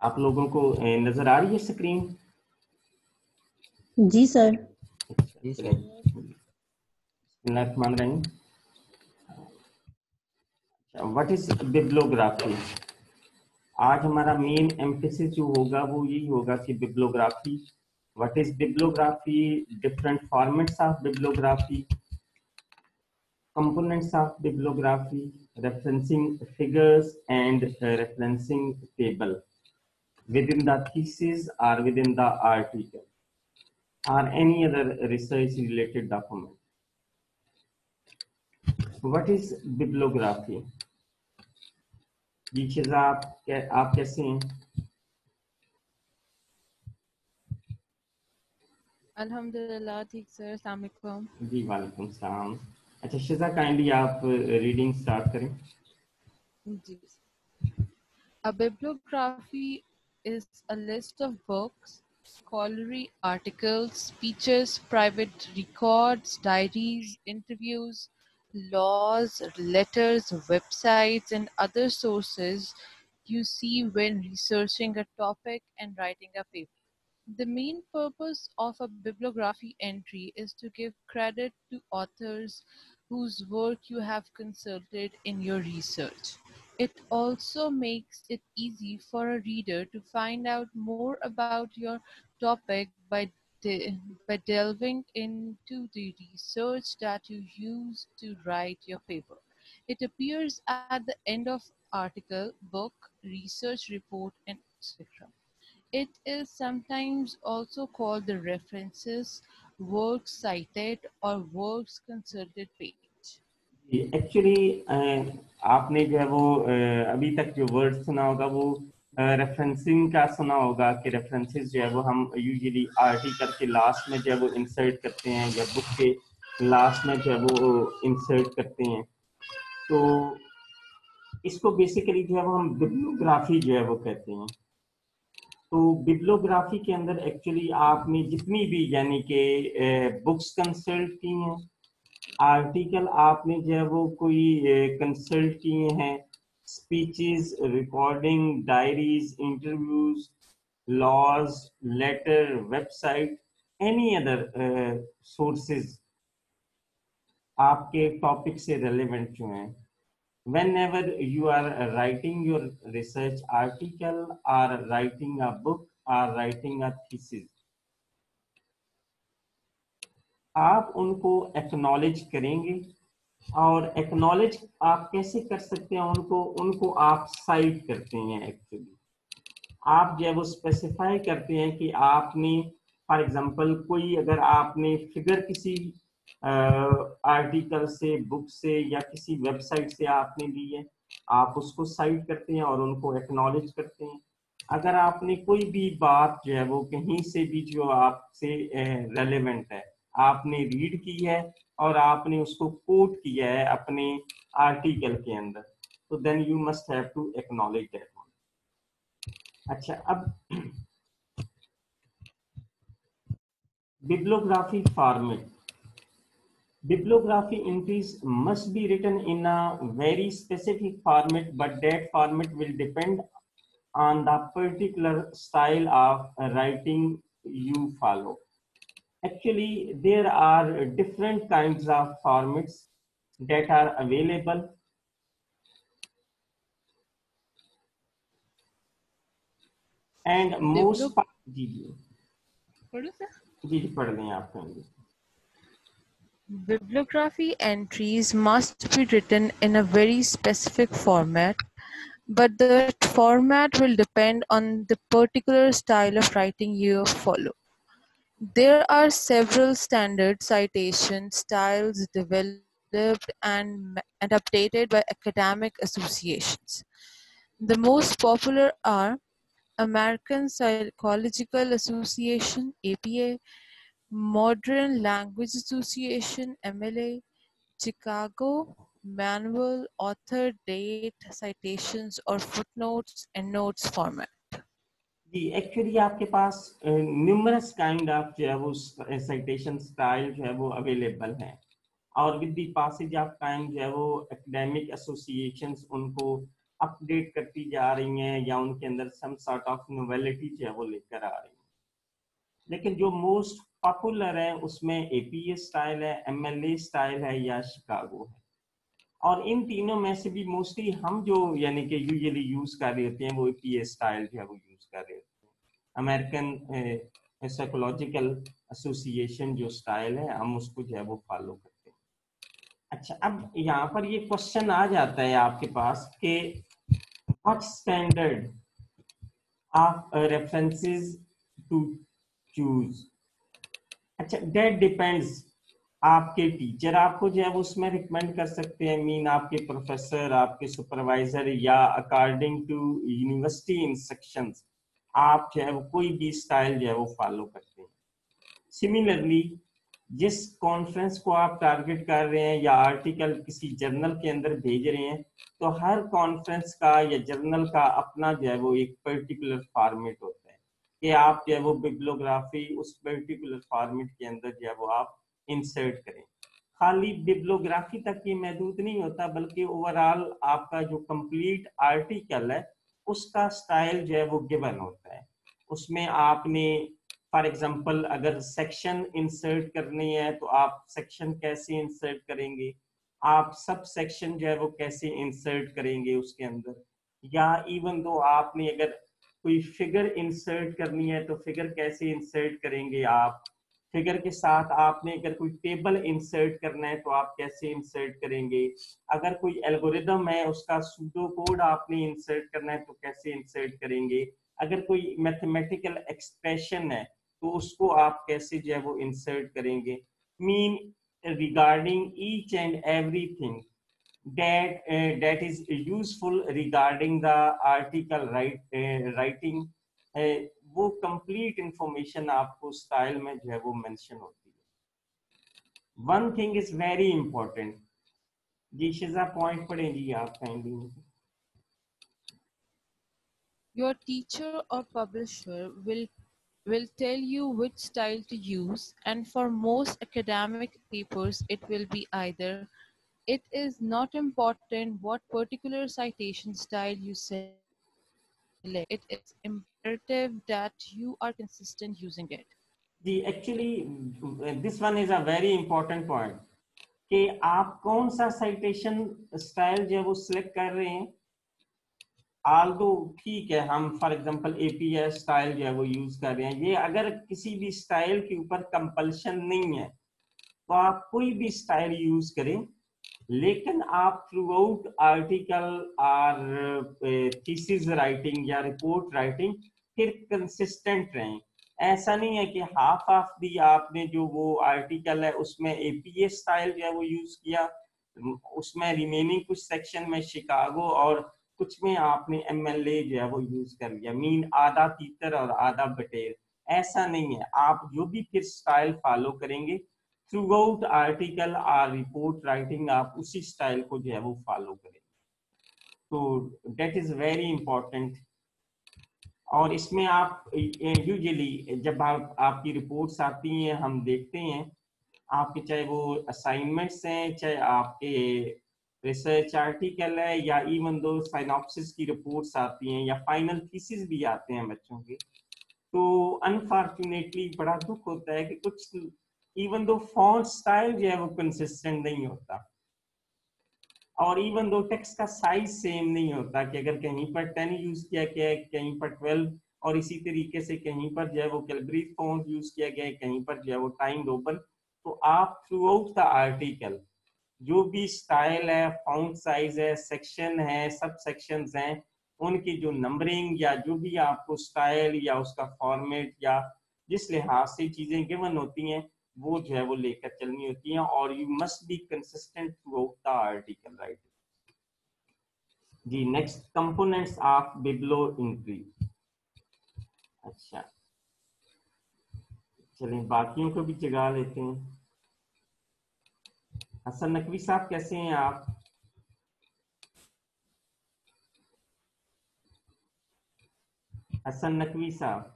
आप लोगों को नजर आ रही है स्क्रीन? जी सर। जी सर। What is bibliography? आज हमारा मेन एम्फेसिस जो होगा वो यही होगा कि bibliography, what is bibliography, different formats of bibliography, components of bibliography, referencing figures and referencing table within the thesis or within the article or any other research related document. What is bibliography? ये चीज़ आप कैसे हैं? अल्हम्दुलिल्लाह ठीक sir, अस्सलाम वालेकुम। जी वालेकुम सलाम। अच्छा शिजा, काइंडली आप रीडिंग स्टार्ट करें। जी। A bibliography is a list of books, scholarly articles, speeches, private records, diaries, interviews, laws, letters, websites, and other sources you see when researching a topic and writing a paper. The main purpose of a bibliography entry is to give credit to authors whose work you have consulted in your research. It also makes it easy for a reader to find out more about your topic by delving into the research that you used to write your paper. It appears at the end of article, book, research report, and etc. It is sometimes also called the references, works cited, or works consulted page. Actually आपने जो है वो अभी तक जो word सुना होगा वो रेफरेंसिंग का सुना होगा कि रेफरेंसेस जो है वो हम यूजुअली आर्टिकल के लास्ट में जो है वो इंसर्ट करते हैं या बुक के लास्ट में जो है वो इंसर्ट करते हैं। तो इसको बेसिकली जो है वो हम बिब्लियोग्राफी जो है वो कहते हैं। तो बिब्लियोग्राफी के अंदर एक्चुअली आपने जितनी भी यानी कि बुक्स कंसल्ट की हैं, आर्टिकल आपने जो है वो कोई कंसल्ट किए हैं, speeches, recording, diaries, interviews, laws, letter, website, any other sources आपके टॉपिक से रेलेवेंट जो हैं, whenever you are writing your research article or writing a book or writing a thesis, आप उनको एक्नॉलेज करेंगे। और एक्नॉलेज आप कैसे कर सकते हैं उनको आप साइट करते हैं। एक्चुअली आप जो है वो स्पेसिफाई करते हैं कि आपने फॉर एग्जांपल कोई अगर आपने फिगर किसी आर्टिकल से, बुक से या किसी वेबसाइट से आपने ली है, आप उसको साइट करते हैं और उनको एक्नॉलेज करते हैं। अगर आपने कोई भी बात जो है वो कहीं से भी जो आपसे रेलेवेंट है आपने रीड की है और आपने उसको कोट किया है अपने आर्टिकल के अंदर, तो then you must have to acknowledge that one. अच्छा, अब bibliography format. Bibliography entries must be written in a very specific format, but that format will depend on the particular style of writing you follow. Actually, there are different kinds of formats that are available. And most Bibliography entries must be written in a very specific format, but that format will depend on the particular style of writing you follow. There are several standard citation styles developed and updated by academic associations. The most popular are American Psychological Association (APA), Modern Language Association (MLA), Chicago Manual, author, date, citations or footnotes and notes format. जी actually आपके पास numerous kind of जो है वो citation style जो है वो available है, और with the passage of time जो है वो एकेडमिक एसोसिएशंस उनको अपडेट करती जा रही हैं या उनके अंदर सम सॉर्ट ऑफ नोवेलिटी जो है वो लेकर आ रही हैं। लेकिन जो मोस्ट पॉपुलर है उसमें एपीए स्टाइल है, एमएलए स्टाइल है या शिकागो है। और इन तीनों में से भी मोस्टली हम जो यानी कि यूजुअली यूज कर रहे होते हैं वो एपीए स्टाइल जो है वो यूज कर रहे होते हैं। अमेरिकन साइकोलॉजिकल एसोसिएशन जो स्टाइल है हम उसको जो है वो फॉलो करते हैं। अच्छा, अब यहाँ पर ये क्वेश्चन आ जाता है आपके पास कि what standard of references to choose. अच्छा, दैट डिपेंड्स। आपके टीचर आपको जो है वो उसमें रिकमेंड कर सकते हैं, मीन आपके प्रोफेसर, आपके सुपरवाइजर, या अकॉर्डिंग टू यूनिवर्सिटी इंस्ट्रक्शंस आप जो है वो कोई भी स्टाइल जो है वो फॉलो करते हैं। सिमिलरली जिस कॉन्फ्रेंस को आप टारगेट कर रहे हैं या आर्टिकल किसी जर्नल के अंदर भेज रहे हैं, तो हर कॉन्फ्रेंस का या जर्नल का अपना जो है वो एक पर्टिकुलर फॉर्मेट होता है कि आप जो है वो बिब्लियोग्राफी उस पर्टिकुलर फॉर्मेट के अंदर जो है वो आप इंसर्ट करें। खाली बिब्लियोग्राफी तक ये महदूद नहीं होता, बल्कि ओवरऑल आपका जो कंप्लीट आर्टिकल है उसका स्टाइल जो है वो गिवन होता है। उसमें आपने फॉर एग्जाम्पल अगर सेक्शन इंसर्ट करनी है तो आप सेक्शन कैसे इंसर्ट करेंगे, आप सब सेक्शन जो है वो कैसे इंसर्ट करेंगे उसके अंदर, या इवन दो आपने अगर कोई फिगर इंसर्ट करनी है तो फिगर कैसे इंसर्ट करेंगे आप, फिगर के साथ आपने अगर कोई टेबल इंसर्ट करना है तो आप कैसे इंसर्ट करेंगे, अगर कोई एल्गोरिदम है उसका सूडो कोड आपने इंसर्ट करना है तो कैसे इंसर्ट करेंगे, अगर कोई मैथमेटिकल एक्सप्रेशन है तो उसको आप कैसे जो है वो इंसर्ट करेंगे। Mean regarding each and everything that is useful regarding the article writing, वो कंप्लीट इंफॉर्मेशन आपको स्टाइल में जो है वो मेंशन होती है। One thing is very important. जी शिजा पॉइंट पढ़े जी आप kindly. Your teacher or publisher will tell you which style to use, and for most academic papers it will be either. It is not important what particular citation style you select. It is imperative that you are consistent using it. जी actually this one is a very important point कि आप कौन सा citation style जो है वो select कर रहे हैं। आल्दो ठीक है हम फॉर एग्जांपल एपीएस स्टाइल जो है वो यूज कर रहे हैं, ये अगर किसी भी स्टाइल के ऊपर कंपल्शन नहीं है तो आप कोई भी स्टाइल यूज करें, लेकिन आप थ्रू आउट आर्टिकल और थीसिस राइटिंग या रिपोर्ट राइटिंग फिर कंसिस्टेंट रहें। ऐसा नहीं है कि हाफ ऑफ दी आपने जो वो आर्टिकल है उसमें एपीएस स्टाइल जो है वो यूज किया, उसमें रिमेनिंग कुछ सेक्शन में शिकागो और कुछ में आपने एमएलए जो है वो यूज कर लिया, मीन आधा तीतर और आधा बटेर। ऐसा नहीं है, आप जो भी फिर स्टाइल फॉलो करेंगे थ्रू आउट आर्टिकल और रिपोर्ट राइटिंग आप उसी स्टाइल को जो है वो फॉलो करें। तो दैट इज वेरी इंपॉर्टेंट। और इसमें आप यूजुअली जब आप आपकी रिपोर्ट्स आती हैं हम देखते हैं आपके चाहे वो असाइनमेंट्स हैं, चाहे आपके रिसर्च आर्टिकल है, या इवन दो साइनॉप्सिस की रिपोर्ट्स आती हैं या फाइनल थीसिस भी आते हैं बच्चों के, तो अनफॉर्चुनेटली बड़ा दुख होता है कि कुछ इवन दो फॉन्ट स्टाइल जो है वो कंसिस्टेंट नहीं होता, और इवन दो टेक्स्ट का साइज सेम नहीं होता कि अगर कहीं पर 10 यूज किया गया है कहीं पर 12, और इसी तरीके से कहीं पर जो है वो कैलबरी फॉन्ट यूज किया गया है कहीं पर जो है वो टाइम रोमन। तो आप थ्रू आउट द आर्टिकल जो भी स्टाइल है, फॉन्ट साइज है, सेक्शन है, सब सेक्शंस हैं, उनकी जो नंबरिंग या जो भी आपको स्टाइल या उसका फॉर्मेट या जिस लिहाज से चीजें गिवन होती हैं वो जो है वो लेकर चलनी होती हैं, और you must be consistent through the article right. जी next components of biblio entry. अच्छा चलिए बाकियों को भी जगा लेते हैं। हसन नकवी साहब कैसे हैं आप? हसन नकवी साहब।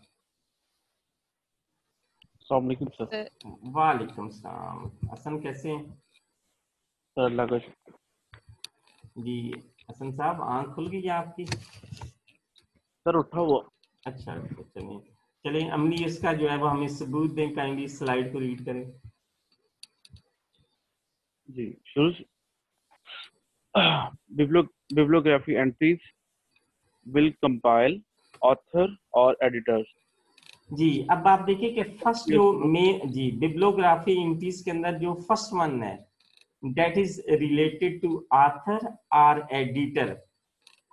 अस्सलाम वालेकुम सर। वालेकुम सलाम। हसन कैसे हैं? सर अल्लाह का जी हसन साहब आंख खुल गई आपकी? सर उठा हुआ। अच्छा अच्छा, चलिए चलिए अमली इसका जो है वो हमें सबूत दें, काइंडली स्लाइड को रीड करें। जी शुरू। bibliography entries will compile author or editors जी अब आप देखिए कि फर्स्ट your जो source। मेन जी बिब्लियोग्राफी इंटीज के अंदर जो फर्स्ट वन है that is related to author और एडिटर।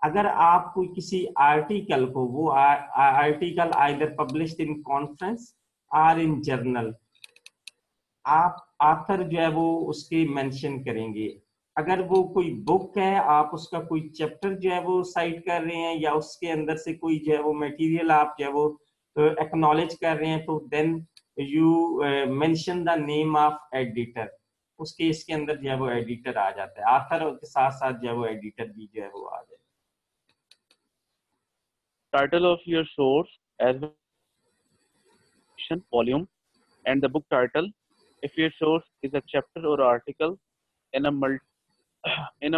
अगर आप कोई किसी आर्टिकल को, वो article either published in conference और इन जर्नल, आप ऑथर जो है वो उसके मेंशन करेंगे। अगर वो कोई बुक है, आप उसका कोई चैप्टर जो है वो साइट कर रहे हैं या उसके अंदर से कोई जो है वो मटेरियल आप जो है वो एक्नॉलेज कर रहे हैं, तो then you mention the name of editor. उस केस के अंदर जो है वो एडिटर आ जाता है, ऑथर के साथ साथ जो है वो एडिटर भी जो है वो आ जाए। title of your source as volume and the book title if your source is a chapter or article in a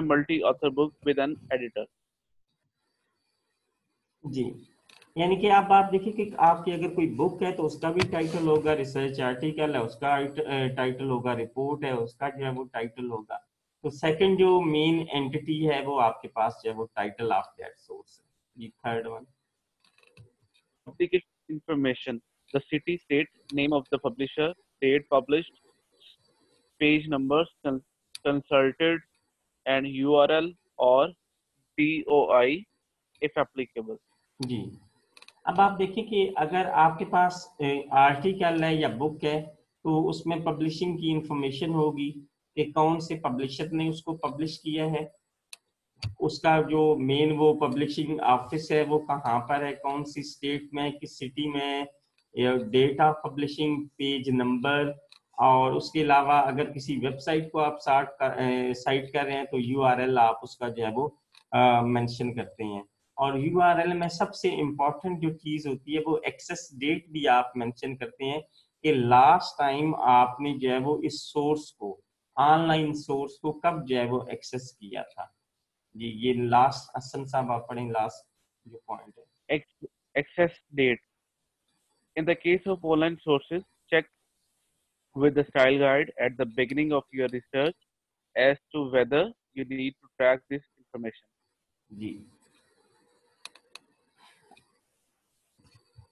multi author book with an editor। जी यानी कि आप देखिए कि आपकी अगर कोई बुक है तो उसका भी टाइटल होगा, रिसर्च आर्टिकल है उसका टाइटल होगा, रिपोर्ट है उसका जो है वो टाइटल होगा। तो सेकंड जो मेन एंटिटी है वो आपके पास जो है वो टाइटल ऑफ दैट सोर्स है। जी third one, Publication information, the city, state, name of the publisher, date published, page numbers consulted, and URL or DOI if applicable। जी अब आप देखिए कि अगर आपके पास आर्टिकल है या बुक है तो उसमें पब्लिशिंग की इंफॉर्मेशन होगी कि कौन से पब्लिशर ने उसको पब्लिश किया है, उसका जो मेन वो पब्लिशिंग ऑफिस है वो कहाँ पर है, कौन सी स्टेट में, किस सिटी में, date of publishing, page number. और उसके अलावा अगर किसी वेबसाइट को आप साइट कर रहे हैं तो यूआरएल आप उसका जो है वो मेंशन करते हैं। और यूआरएल में सबसे इम्पोर्टेंट जो चीज होती है वो एक्सेस डेट भी आप मेंशन करते हैं कि लास्ट टाइम आपने जो है वो इस सोर्स को, ऑनलाइन सोर्स को कब जो है वो एक्सेस किया था। जी ये लास्ट हसन साहब आप पढ़ें, लास्ट जो पॉइंट है। Access date, in the case of online sources, check with the style guide at the beginning of your research as to whether you need to track this information। जी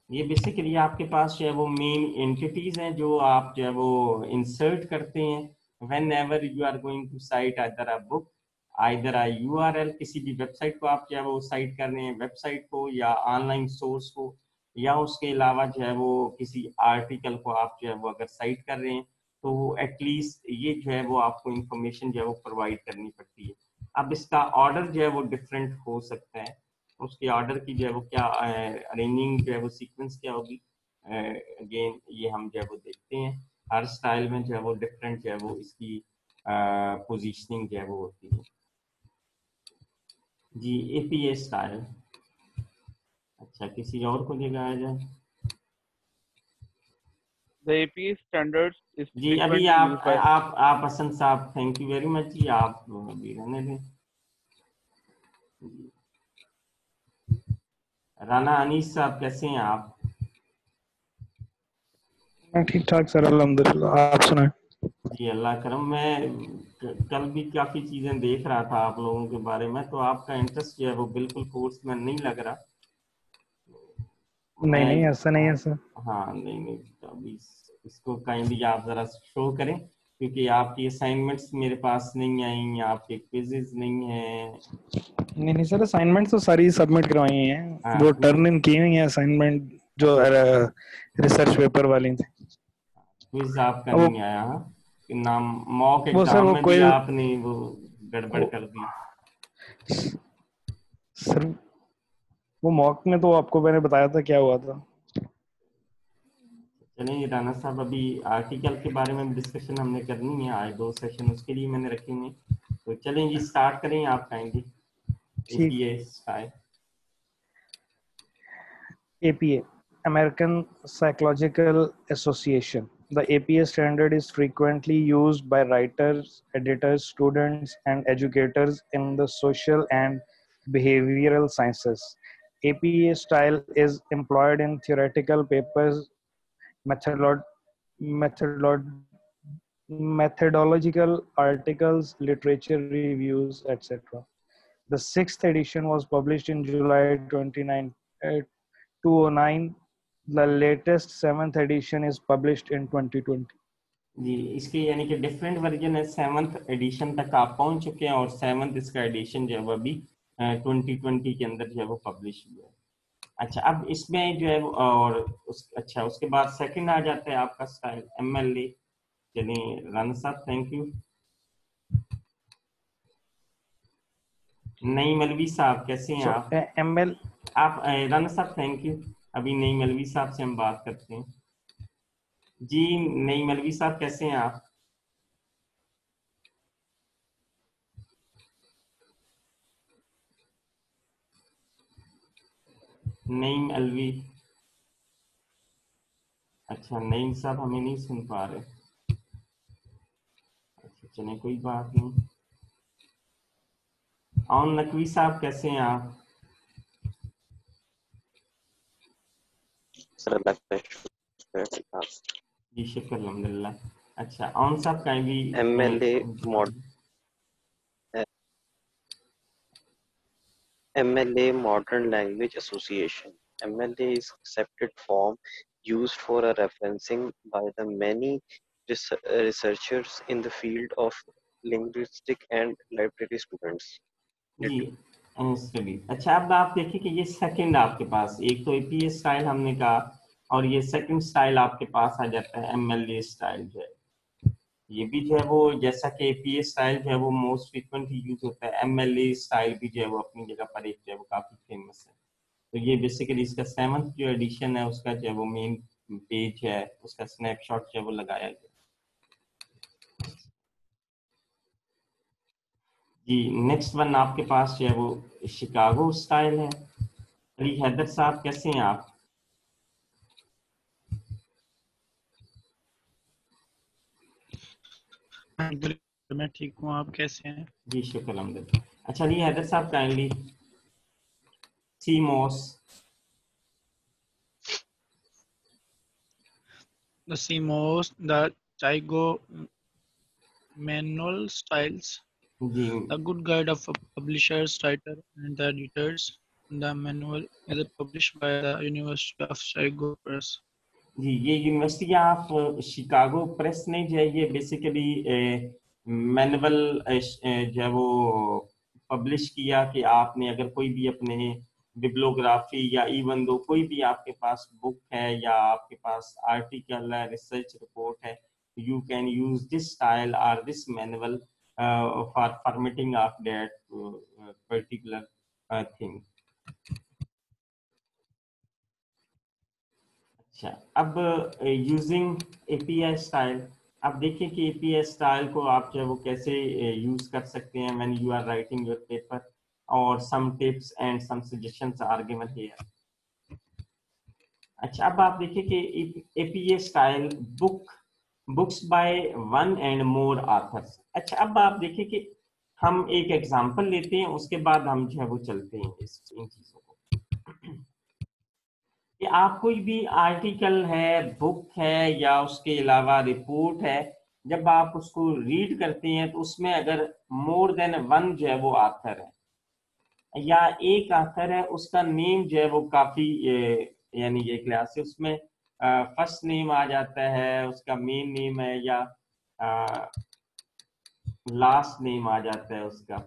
ये basically आपके पास जो है वो main entities हैं जो आप जो है वो इंसर्ट करते हैं whenever you are going to cite either a book, either a URL, किसी भी वेबसाइट को आप जो है वो साइट कर रहे हैं, वेबसाइट को या ऑनलाइन सोर्स को, या उसके अलावा जो है वो किसी आर्टिकल को आप जो है वो अगर साइट कर रहे हैं तो एटलीस्ट ये जो है वो आपको इंफॉर्मेशन जो है वो प्रोवाइड करनी पड़ती है। अब इसका ऑर्डर जो है वो डिफरेंट हो सकता है, उसके ऑर्डर की जो है वो क्या अरेंजिंग जो है वो सीक्वेंस क्या होगी, अगेन ये हम जो है वो देखते हैं। हर स्टाइल में जो है वो डिफरेंट जो है वो इसकी पोजीशनिंग जो है वो होती है। जी एपीए स्टाइल, अच्छा किसी और को दिखाया जाए। The APA standards is जी अभी frequently used by आप हसन साहब, थैंक यू वेरी मच जी, आप अभी रहने दें। राना अनीस साहब कैसे हैं आप? मैं ठीक ठाक सर, अल्हम्दुलिल्लाह। आप सुनाएं। जी अल्लाह करम। मैं कल भी काफी चीजें देख रहा था आप लोगों के बारे में, तो आपका इंटरेस्ट जो है वो बिल्कुल कोर्स में नहीं लग रहा। नहीं मैं नहीं, ऐसा नहीं है सर। हाँ नहीं नहीं, तो अभी इसको काइंडली आप जरा शो करें क्योंकि आपकी असाइनमेंट्स मेरे पास नहीं आई, आपके क्विजेज नहीं है। नहीं नहीं सर, असाइनमेंट तो सारी सबमिट करवाई हैं, हाँ वो टर्न इन की हुई हैं असाइनमेंट जो रिसर्च पेपर वाली थी। क्विज आपका वो नहीं आया? हाँ कि नाम मॉक वो सर एग्जाम वो में भी कोई आपने वो गड़बड़ वो, कर दी। सर वो मॉक में तो आपको मैंने बताया था क्या हुआ था। चलिए राना साहब, अभी आर्टिकल के बारे में डिस्कशन हमने करनी है, आज 2 सेशन उसके लिए मैंने रखे हैं। तो चलें जी स्टार्ट करें, आप कहेंगे ठीक। APA style. APA, American psychological association, The APA standard is frequently used by writers, editors, students, and educators in the social and behavioral sciences. APA style is employed in theoretical papers, methodolo- methodolo- methodological articles, literature reviews, etc. The sixth edition was published in July 2009. The latest seventh edition is published in 2020. जी, इसके यानी कि different version है, 7th addition तक आप पहुंच चुके हैं और 7th इसका एडिशन जो है वो अभी 2020 के अंदर जो है वो पब्लिश हुआ है। अच्छा, अब इसमें जो है और अच्छा उसके बाद सेकंड आ जाता है आपका स्टाइल MLA। चलिए राना साहब, थैंक यू। नई मलवी साहब कैसे हैं So आप? ML आप राना साहब थैंक यू। अभी नई मलवी साहब से हम बात करते हैं। जी नई मलवी साहब कैसे हैं आप? नईम अलवी, अच्छा नईम साहब हमें नहीं सुन पा रहे। अच्छा चलिए कोई बात नहीं। और नकवी साहब कैसे हैं आप? सर लगता है जी शुक्र अल्हम्दुलिल्लाह। अच्छा ऑन साहब कहीं भी MLA Modern Language Association. MLA is accepted form used for a referencing by the many researchers in the field of linguistics and library students. जी स्टडी। अच्छा अब आप देखिए कि ये सेकंड आपके पास, एक तो APA स्टाइल हमने कहा और ये सेकंड स्टाइल आपके पास आ जाता है MLA स्टाइल जो है। ये भी जो है वो जैसा कि APA स्टाइल जो है वो मोस्ट फ्रीक्वेंटली यूज होता है, MLA स्टाइल भी जो है वो अपनी जगह पर एक जो है वो काफी फेमस है। तो ये बेसिकली इसका 7th जो एडिशन है उसका जो है वो मेन पेज है, उसका स्नैपशॉट जो है वो लगाया गया। जी नेक्स्ट वन आपके पास जो है वो शिकागो स्टाइल है। अली हैदर साहब कैसे हैं आप? मैं ठीक हूँ, आप कैसे हैं? जी शुक्र अल्हम्दुलिल्लाह। अच्छा अली हैदर साहब kindly CMOS। The CMOS, the Taigo manual styles, जी a good guide of publishers, writer, and the editors. The manual is published by the University of Chicago Press. जी ये यूनिवर्सिटी ऑफ शिकागो प्रेस ने जो है ये basically manual जो है वो publish किया कि आपने अगर कोई भी अपने बिब्लियोग्राफी या इवन दो कोई भी आपके पास बुक है या आपके पास आर्टिकल है, रिसर्च रिपोर्ट है, you can use this style और this manual for formatting of that particular thing. अच्छा अब यूजिंग API स्टाइल, अब देखिए कि API स्टाइल को आप जो है वो कैसे यूज कर सकते हैं when you are writing your paper, और some tips and some suggestions are given here. अच्छा अब आप देखिए कि API style books by one and more authors. अच्छा अब आप देखिए कि हम एक एग्जांपल लेते हैं, उसके बाद हम जो है वो चलते हैं इन चीजों को। कि आप कोई भी आर्टिकल है, बुक है या उसके अलावा रिपोर्ट है, जब आप उसको रीड करते हैं तो उसमें अगर मोर देन वन जो है वो आथर है या एक आथर है, उसका नेम जो है वो काफी यानी ये क्लास है, उसमें फर्स्ट नेम आ जाता है, उसका मेन नेम है या लास्ट नेम आ जाता है उसका।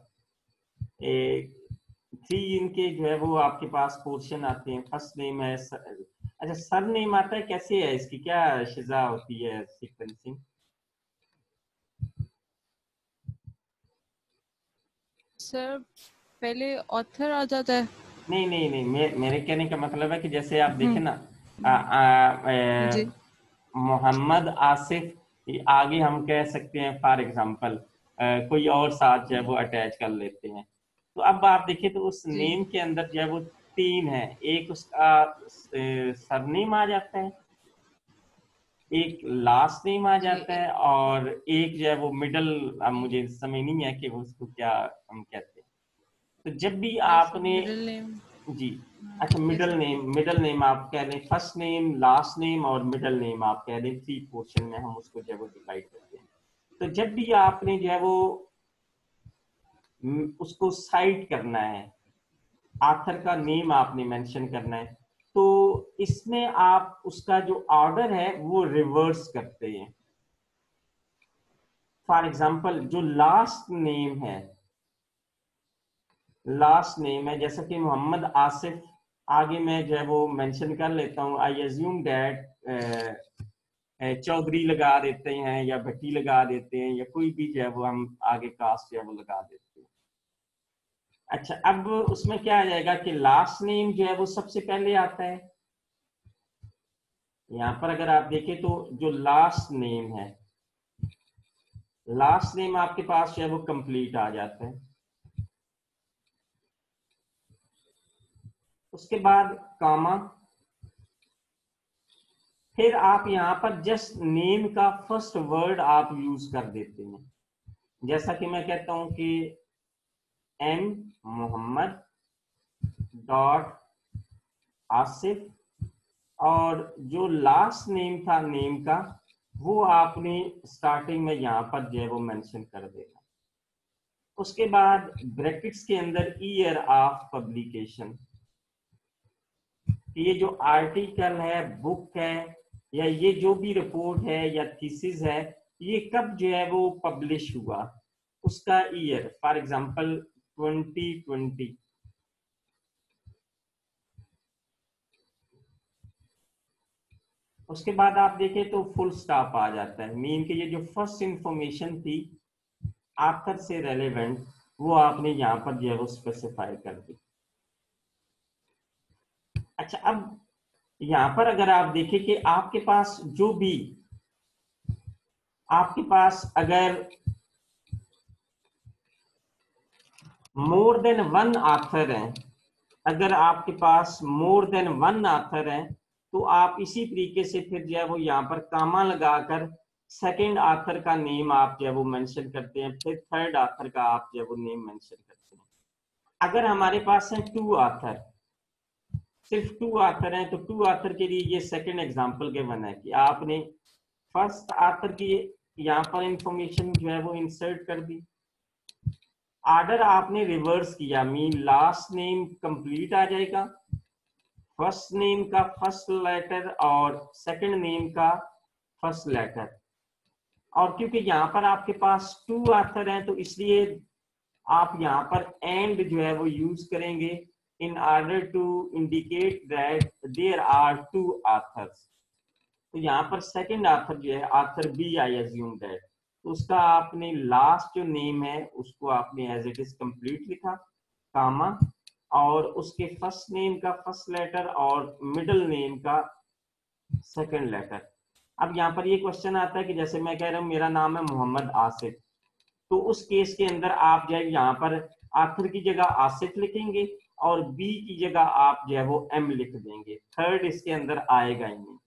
थ्री इनके जो है वो आपके पास पोर्शन आते हैं, फर्स्ट नेम है अच्छा सर नेम आता है, कैसे है इसकी क्या शिजा होती है सीक्वेंसिंग? सर पहले ऑथर आ जाता है। नहीं नहीं नहीं, मेरे कहने का मतलब है कि जैसे आप देखें ना जी मोहम्मद आसिफ, आगे हम कह सकते हैं फॉर एग्जांपल कोई और साथ जो है वो अटैच कर लेते हैं। तो अब आप देखिए तो उस जी नेम के अंदर जो है वो तीन है, एक उसका सरनेम आ जाता है एक लास्ट नेम आ जी, जाता है और एक जो है वो मिडल, अब मुझे समझ नहीं है कि उसको क्या हम कहते हैं। तो जब भी जैसे आपने, मिडिल नेम। जी, अच्छा, कह मिडल सकते नेम, हैं। मिडल नेम आप कह दें, फर्स्ट नेम, लास्ट नेम और मिडल नेम आप कह दें, 3 पोर्शन में हम उसको जो है वो डिवाइड करते हैं। तो जब भी आपने जो है वो उसको साइट करना है, आथर का नेम आपने मेंशन करना है, तो इसमें आप उसका जो ऑर्डर है वो रिवर्स करते हैं। फॉर एग्जांपल जो लास्ट नेम है जैसा कि मोहम्मद आसिफ, आगे मैं जो है वो मेंशन कर लेता हूँ, आई एज्यूम दैट चौधरी लगा देते हैं या भट्टी लगा देते हैं या कोई भी जो है वो हम आगे कास्ट जो है वो लगा देते हैं। अच्छा, अब उसमें क्या आ जाएगा कि लास्ट नेम जो है वो सबसे पहले आता है। यहाँ पर अगर आप देखें तो जो लास्ट नेम आपके पास जो है वो कंप्लीट आ जाता है। उसके बाद कामा, फिर आप यहाँ पर जस्ट नेम का फर्स्ट वर्ड आप यूज कर देते हैं। जैसा कि मैं कहता हूं कि एम मोहम्मद डॉट आसिफ, और जो लास्ट नेम था नेम का वो आपने स्टार्टिंग में यहाँ पर जो है वो मेंशन कर देना। उसके बाद ब्रैकेट्स के अंदर ईयर ऑफ पब्लिकेशन, ये जो आर्टिकल है, बुक है, या ये जो भी रिपोर्ट है या थीसिस है, ये कब जो है वो पब्लिश हुआ, उसका ईयर, फॉर एग्जांपल 2020। उसके बाद आप देखें तो फुल स्टॉप आ जाता है, मीन के ये जो फर्स्ट इंफॉर्मेशन थी आखिर से रेलेवेंट, वो आपने यहाँ पर जो है वो स्पेसिफाई कर दी। अच्छा, अब यहाँ पर अगर आप देखें कि आपके पास जो भी, आपके पास अगर मोर देन वन आथर है, अगर आपके पास मोर देन वन आथर है, तो आप इसी तरीके से फिर जो है वो यहाँ पर कामा लगाकर सेकंड आथर का नेम आप जो है वो मेंशन करते हैं, फिर थर्ड आथर का आप जो है वो नेम मेंशन करते हैं। अगर हमारे पास है टू आथर, सिर्फ टू आथर हैं, तो टू आथर के लिए ये सेकंड एग्जांपल गिवन है कि आपने फर्स्ट आथर की यहाँ पर इंफॉर्मेशन जो है वो इंसर्ट कर दी, ऑर्डर आपने रिवर्स किया, मीन लास्ट नेम कंप्लीट आ जाएगा, फर्स्ट नेम का फर्स्ट लेटर और सेकंड नेम का फर्स्ट लेटर। और क्योंकि यहाँ पर आपके पास टू आथर हैं, तो इसलिए आप यहाँ पर एंड जो है वो यूज करेंगे in order to indicate that there are two authors. तो यहाँ पर सेकंड आथर जो है, author B I assume that, तो उसका आपने लास्ट जो नेम है उसको आपने एज इट इज कंप्लीट लिखा, कामा, और उसके फर्स्ट नेम का फर्स्ट लेटर और मिडिल नेम का सेकंड लेटर। अब यहाँ पर ये क्वेश्चन आता है कि जैसे मैं कह रहा हूँ मेरा नाम है मोहम्मद आसिफ, तो उस केस के अंदर आप जो है यहाँ पर आखिर की जगह आसिफ लिखेंगे और बी की जगह आप जो है वो एम लिख देंगे, थर्ड इसके अंदर आएगा ही नहीं।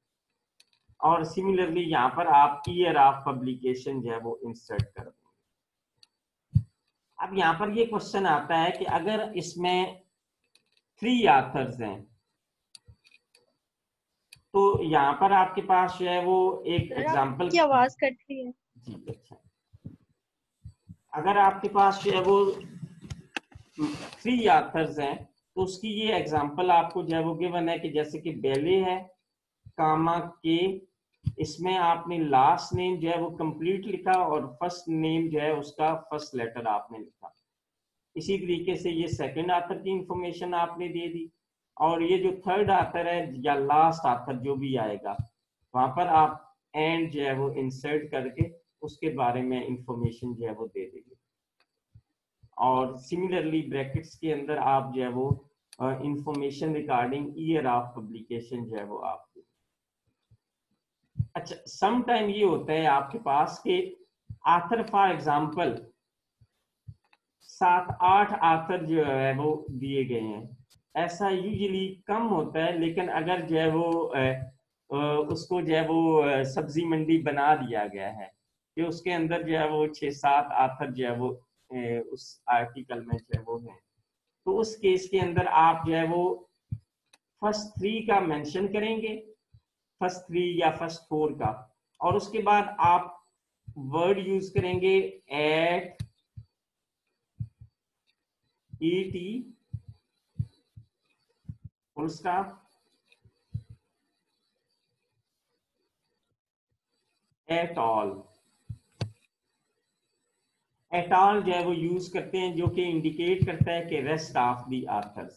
और सिमिलरली यहाँ पर आप ईयर ऑफ पब्लिकेशन जो है वो इंसर्ट कर देंगे। अब यहाँ पर ये क्वेश्चन आता है कि अगर इसमें 3 ऑथर्स हैं, तो यहाँ पर आपके पास जो है वो एक एग्जांपल की आवाज कट रही है। जी, अच्छा, अगर आपके पास जो है वो 3 ऑथर्स हैं, तो उसकी ये एग्जांपल आपको जो है वो गिवन है कि जैसे कि बेले है, कामा के, इसमें आपने लास्ट नेम जो है वो कंप्लीट लिखा और फर्स्ट नेम जो है उसका फर्स्ट लेटर आपने लिखा। इसी तरीके से ये सेकंड आथर की इंफॉर्मेशन आपने दे दी, और ये जो थर्ड आथर है या लास्ट आथर जो भी आएगा, वहां पर आप एंड जो है वो इंसर्ट करके उसके बारे में इंफॉर्मेशन जो है वो दे देंगे। और सिमिलरली ब्रैकेट्स के अंदर आप जो है वो information regarding year of publication जो है वो आप। अच्छा, सम टाइम ये होता है आपके पास कि आथर फॉर एग्जांपल 7-8 आथर जो है वो दिए गए हैं, ऐसा यूजुअली कम होता है, लेकिन अगर जो है वो उसको जो है वो सब्जी मंडी बना दिया गया है कि उसके अंदर जो है वो 6-7 आथर जो है वो उस आर्टिकल में जो है वो है। तो उस केस के अंदर आप जो है वो फर्स्ट 3 का मेंशन करेंगे, फर्स्ट 3 या फर्स्ट 4 का, और उसके बाद आप वर्ड यूज करेंगे et ET full stop et al. Et al जो है वो यूज करते हैं जो कि इंडिकेट करता है कि रेस्ट ऑफ दी आथर्स।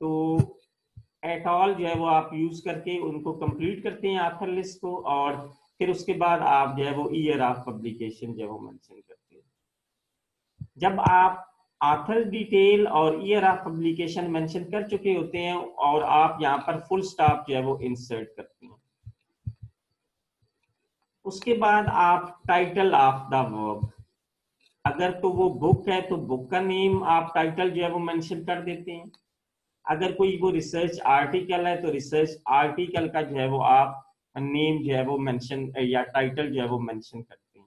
तो एट ऑल जो है वो आप यूज करके उनको कंप्लीट करते हैं आथर लिस्ट को, और फिर उसके बाद आप जो है वो ईयर ऑफ पब्लिकेशन जो है वो मेंशन करते हैं। जब आप आथर डिटेल और ईयर ऑफ पब्लिकेशन मेंशन कर चुके होते हैं और आप यहाँ पर फुल स्टॉप जो है वो इंसर्ट करते हैं, उसके बाद आप टाइटल ऑफ द वर्क, अगर तो वो बुक है तो बुक का नेम आप टाइटल जो है वो मेंशन कर देते हैं। अगर कोई वो रिसर्च आर्टिकल है तो रिसर्च आर्टिकल का जो है वो आप नेम जो है वो मेंशन या टाइटल जो है वो मेंशन करते हैं।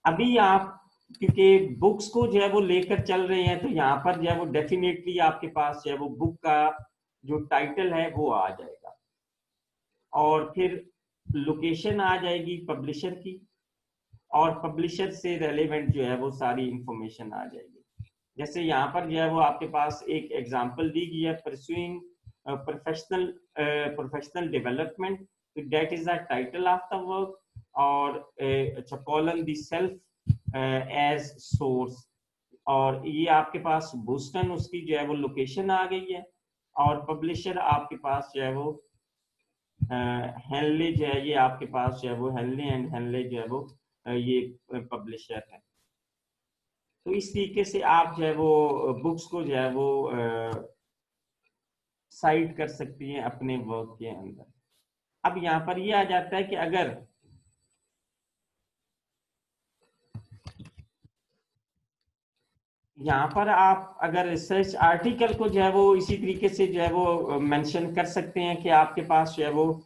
अभी आप क्योंकि बुक्स को जो है वो लेकर चल रहे हैं तो यहाँ पर जो है वो डेफिनेटली आपके पास जो है वो बुक का जो टाइटल है वो आ जाएगा, और फिर लोकेशन आ जाएगी पब्लिशर की, और पब्लिशर से रेलेवेंट जो है वो सारी इंफॉर्मेशन आ जाएगी। जैसे यहाँ पर जो है वो आपके पास एक एग्जांपल दी गई है, pursuing professional development, that is the title of the work, और अच्छा colon the self as source, और ये आपके पास बोस्टन उसकी जो है वो लोकेशन आ गई है, और पब्लिशर आपके पास जो है वो हेनले जो है ये आपके पास जो है वो हेनले एंड हेनले जो है वो ये पब्लिशर है। तो इस तरीके से आप जो है वो बुक्स को जो है वो साइट कर सकती हैं अपने वर्क के अंदर। अब यहाँ पर ये आ जाता है कि अगर यहाँ पर आप अगर रिसर्च आर्टिकल को जो है वो इसी तरीके से जो है वो मेंशन कर सकते हैं कि आपके पास जो है वो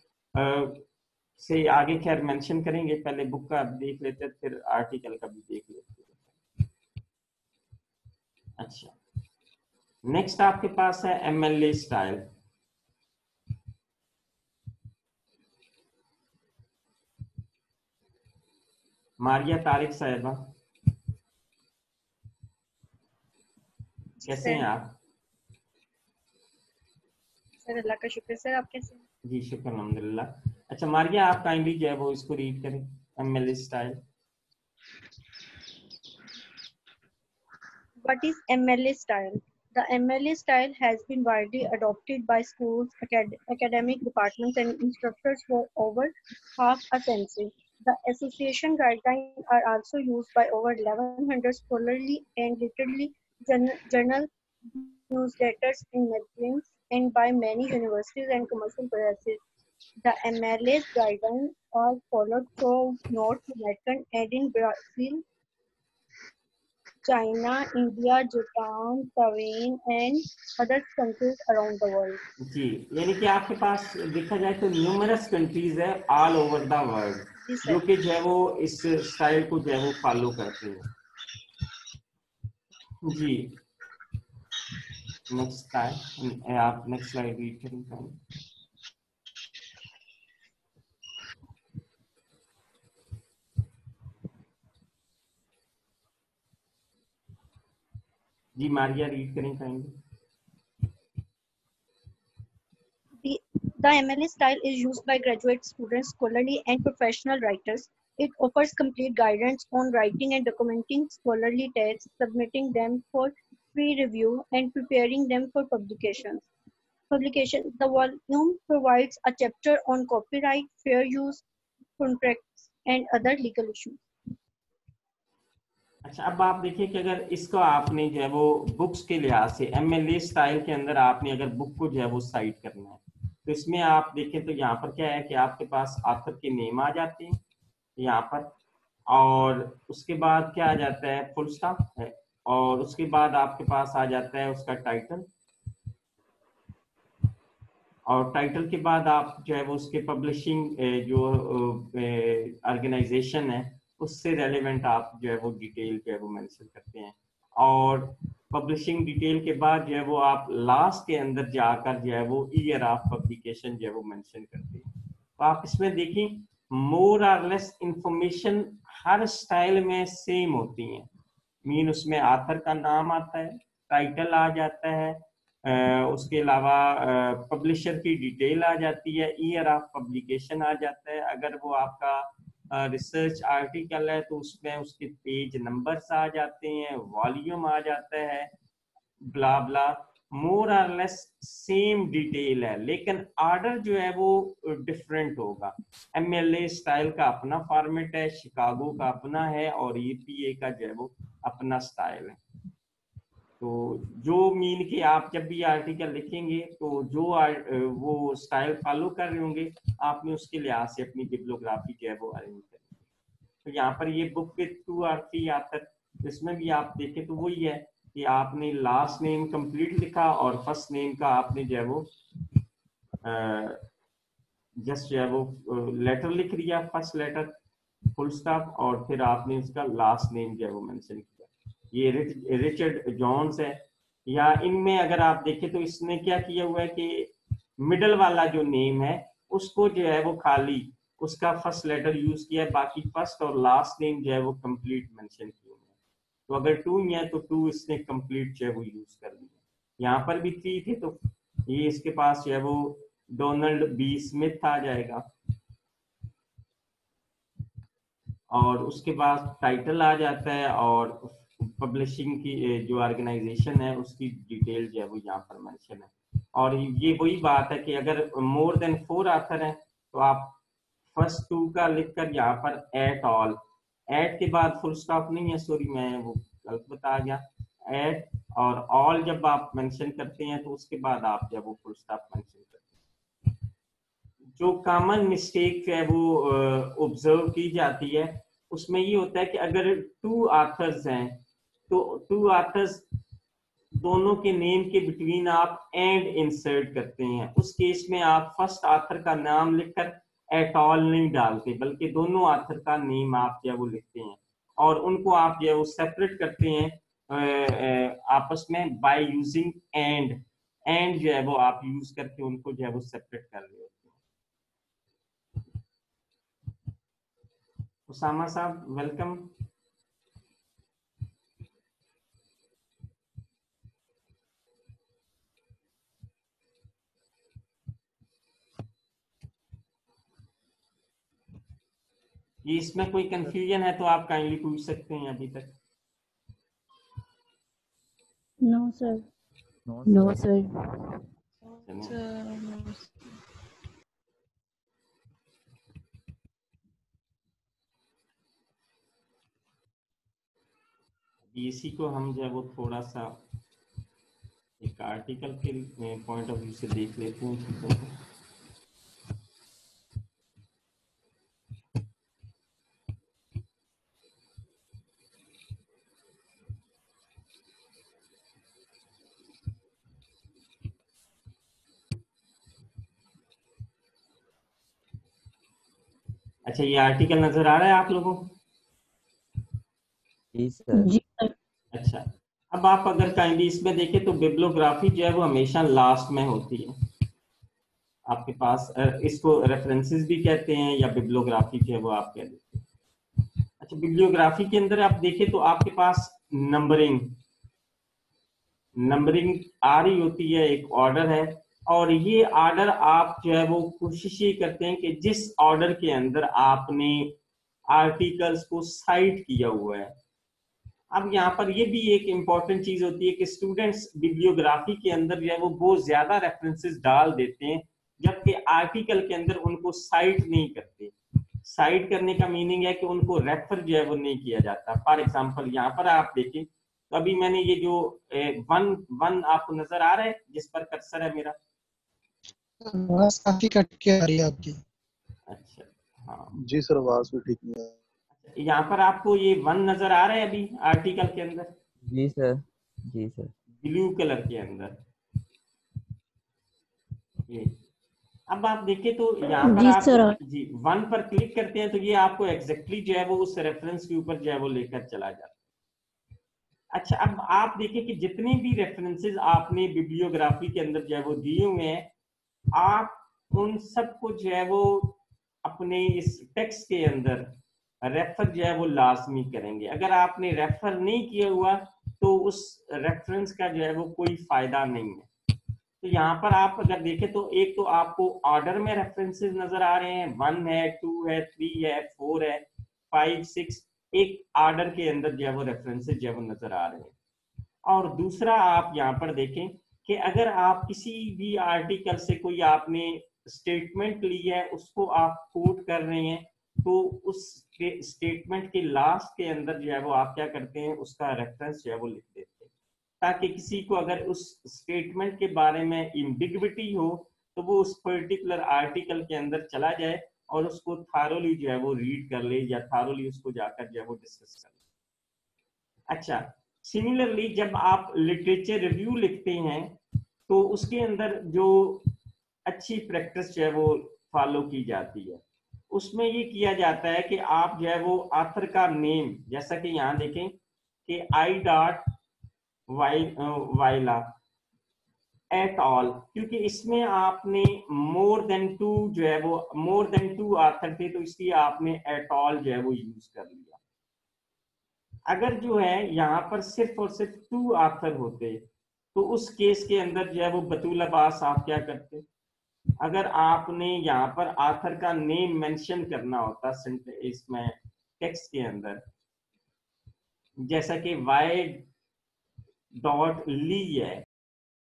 से आगे खैर मेंशन करेंगे, पहले बुक का देख लेते हैं फिर आर्टिकल का भी देख लेते हैं। अच्छा, नेक्स्ट आपके पास है MLA स्टाइल। मारिया तारिक साहिबा, कैसे हैं आप? सर अल्लाह का शुक्र। सर आप कैसे हैं? जी शुक्र अल्हम्दुलिल्लाह। अच्छा मारिया, आप काइंडली जो है वो इसको रीड करें, MLA style. What is MLA style? The MLA style has been widely adopted by schools, academic departments, and instructors for over half a century. The association guidelines are also used by over 1,100 scholarly and literary journal newsletters and magazines, and by many universities and commercial presses. The MLA's guidelines are followed throughout North America and in Brazil, China, India, Japan, Taiwan, and other countries around the world. जी, यानी कि आपके पास देखा जाए तो numerous countries है all over the world जो कि जो है वो इस स्टाइल को जो है वो फॉलो करते हैं। जी नेक्स्ट स्लाइड, आप नेक्स्ट स्लाइड रीड करें। जी मारिया रीड करें kindly. The MLA style is used by graduate students, scholarly and professional writers. It offers complete guidance on writing and documenting scholarly texts, submitting them for pre-review, and preparing them for publication. The volume provides a chapter on copyright, fair use, contracts, and other legal issues. अच्छा, अब आप देखिए कि अगर इसको आपने जो है वो बुक्स के लिहाज से MLA स्टाइल के अंदर आपने अगर बुक को जो है वो साइट करना है तो इसमें आप देखें तो यहाँ पर क्या है कि आपके पास ऑथर के नेम आ जाते हैं यहाँ पर, और उसके बाद क्या आ जाता है फुल स्टॉप है, और उसके बाद आपके पास आ जाता है उसका टाइटल, और टाइटल के बाद आप जो है वो उसके पब्लिशिंग जो ऑर्गेनाइजेशन है उससे रेलेवेंट आप जो है वो डिटेल जो है वो मेंशन करते हैं। और पब्लिशिंग डिटेल के बाद जो है वो आप लास्ट के अंदर जाकर जो है वो ईयर ऑफ पब्लिकेशन जो है वो मेंशन करते हैं। तो आप इसमें देखें मोर और लेस इंफॉर्मेशन हर स्टाइल में सेम होती हैं। मीन उसमें आथर का नाम आता है, टाइटल आ जाता है, उसके अलावा पब्लिशर की डिटेल आ जाती है, ईयर ऑफ पब्लिकेशन आ जाता है। अगर वो आपका रिसर्च आर्टिकल है तो उसमें उसके पेज नंबर्स आ जाते हैं, वॉल्यूम आ जाता है, ब्ला ब्ला, मोर और लेस सेम डिटेल है, लेकिन ऑर्डर जो है वो डिफरेंट होगा। एमएलए स्टाइल का अपना फॉर्मेट है, शिकागो का अपना है, और ईपीए का जो है वो अपना स्टाइल है। तो जो मीन के आप जब भी आर्टिकल लिखेंगे तो जो वो स्टाइल फॉलो कर रहे होंगे आपने उसके लिहाज से अपनी बिब्लियोग्राफी जो है वो अरेंज करनी है। तो यहाँ पर ये बुक विद 2 और 3 आथर, इसमें भी आप देखें तो वही है कि आपने लास्ट नेम कंप्लीट लिखा और फर्स्ट नेम का आपने जो है वो जस्ट जो है वो लेटर लिख दिया, फर्स्ट लेटर फुल स्टॉप, और फिर आपने उसका लास्ट नेम जो है वो मेंशन किया। ये रिचर्ड जॉन्स है। या इनमें अगर आप देखें तो इसने क्या किया हुआ है कि मिडल वाला जो नेम है उसको जो है वो खाली उसका फर्स्ट लेटर यूज किया है, बाकी फर्स्ट और लास्ट नेम जो है वो कंप्लीट मेंशन किए हुए हैं। तो अगर 2 है तो 2 इसने कंप्लीट जो है वो यूज कर लिया। यहाँ पर भी 3 थे तो ये इसके पास जो है वो डोनाल्ड बी स्मिथ आ जाएगा, और उसके बाद टाइटल आ जाता है और पब्लिशिंग की जो ऑर्गेनाइजेशन है उसकी डिटेल जो है वो यहाँ पर मेंशन है। और ये वही बात है कि अगर मोर देन 4 आथर हैं तो आप फर्स्ट 2 का लिखकर यहाँ पर एट ऑल, एट के बाद फुल स्टॉप नहीं है, सॉरी मैं वो गलत बता गया, एट और ऑल जब आप मेंशन करते हैं तो उसके बाद आप जब वो फुल स्टॉप मेंशन करते हैं। जो कॉमन मिस्टेक है वो ऑब्जर्व की जाती है उसमें ये होता है कि अगर 2 आथर्स हैं तो 2 आथर्स दोनों के नेम के बिटवीन आप एंड इंसर्ट करते हैं। उस केस में आप फर्स्ट आथर का नाम लिखकर एट ऑल नहीं डालते, बल्कि दोनों आथर का नेम आप जो है वो लिखते हैं, और उनको आप जो है वो सेपरेट करते हैं आपस में बाय यूजिंग एंड। एंड जो है वो आप यूज करके उनको जो है वो सेपरेट कर रहे होते हैं। उसामा साहब वेलकम। ये इसमें कोई कंफ्यूजन है तो आप काइंडली पूछ सकते हैं अभी तक। No, sir. No, sir. इसी को हम जो है वो थोड़ा सा एक आर्टिकल के पॉइंट ऑफ व्यू से देख लेते हैं चीजों को। अच्छा, ये आर्टिकल नजर आ रहा है आप लोगों को? जी सर। जी सर। अच्छा, अब आप अगर काइंडली इसमें देखें तो बिब्लियोग्राफी जो है वो हमेशा लास्ट में होती है आपके पास। इसको रेफरेंसेस भी कहते हैं या बिब्लियोग्राफी जो है वो आप कह देते हैं। अच्छा, बिब्लियोग्राफी के अंदर आप देखें तो आपके पास नंबरिंग आ रही होती है, एक ऑर्डर है, और ये ऑर्डर आप जो है वो कोशिश ये करते हैं कि जिस ऑर्डर के अंदर आपने आर्टिकल्स को साइट किया हुआ है। अब यहाँ पर ये भी एक इम्पॉर्टेंट चीज होती है कि स्टूडेंट्स बिब्लियोग्राफी के अंदर जो है वो बहुत ज्यादा रेफरेंसेस डाल देते हैं, जबकि आर्टिकल के अंदर उनको साइट नहीं करते। साइट करने का मीनिंग है कि उनको रेफर जो है वो नहीं किया जाता। फॉर एग्जाम्पल यहाँ पर आप देखें तो अभी मैंने ये जो वन आपको नजर आ रहा है जिस पर कर्सर है मेरा? आवाज काफी कट के आ रही है आपकी। अच्छा, हाँ जी सर, आवाज भी ठीक नहीं है। यहाँ पर आपको ये 1 नजर आ रहा है अभी आर्टिकल के अंदर? जी सर। जी सर। ब्लू कलर के अंदर ये अब आप देखें तो यहाँ पर जी आप सर। जी 1 पर क्लिक करते हैं तो ये आपको एग्जैक्टली जो है वो उस रेफरेंस के ऊपर जो है वो लेकर चला जाता है। अच्छा, अब आप देखिए कि जितने भी रेफरेंसेस आपने बिब्लियोग्राफी के अंदर जो है वो दिए हुए हैं, आप उन सबको जो है वो अपने इस टेक्स्ट के अंदर रेफर जो है वो लाजमी करेंगे। अगर आपने रेफर नहीं किया हुआ तो उस रेफरेंस का जो है वो कोई फायदा नहीं है। तो यहाँ पर आप अगर देखें तो एक तो आपको ऑर्डर में रेफरेंसेस नजर आ रहे हैं, 1 है, 2 है, 3 है, 4 है, 5, 6, एक ऑर्डर के अंदर जो है वो रेफरेंसेस जो है वो नजर आ रहे हैं। और दूसरा आप यहाँ पर देखें कि अगर आप किसी भी आर्टिकल से कोई आपने स्टेटमेंट ली है, उसको आप कोट कर रहे हैं, तो उस स्टेटमेंट के लास्ट के अंदर जो है वो आप क्या करते हैं, उसका रेफरेंस जो है वो लिख देते हैं, ताकि किसी को अगर उस स्टेटमेंट के बारे में इम्बिग्विटी हो तो वो उस पर्टिकुलर आर्टिकल के अंदर चला जाए और उसको थारोली जो है वो रीड कर ले या थारोली उसको जाकर जो है वो डिस्कस कर ले। अच्छा, सिमिलरली जब आप लिटरेचर रिव्यू लिखते हैं तो उसके अंदर जो अच्छी प्रैक्टिस जो है वो फॉलो की जाती है, उसमें ये किया जाता है कि आप जो है वो ऑथर का नेम, जैसा कि यहाँ देखें कि वाइला एट ऑल, क्योंकि इसमें आपने मोर देन 2 जो है वो मोर देन 2 ऑथर थे तो इसलिए आपने एट ऑल जो है वो यूज कर लिया। अगर जो है यहाँ पर सिर्फ और सिर्फ 2 ऑथर होते तो उस केस के अंदर जो है वो बतूल अब्बास आप क्या करते, अगर आपने यहाँ पर ऑथर का नेम मेंशन करना होता इसमें टेक्स्ट के अंदर, जैसा कि वाई डॉट ली है,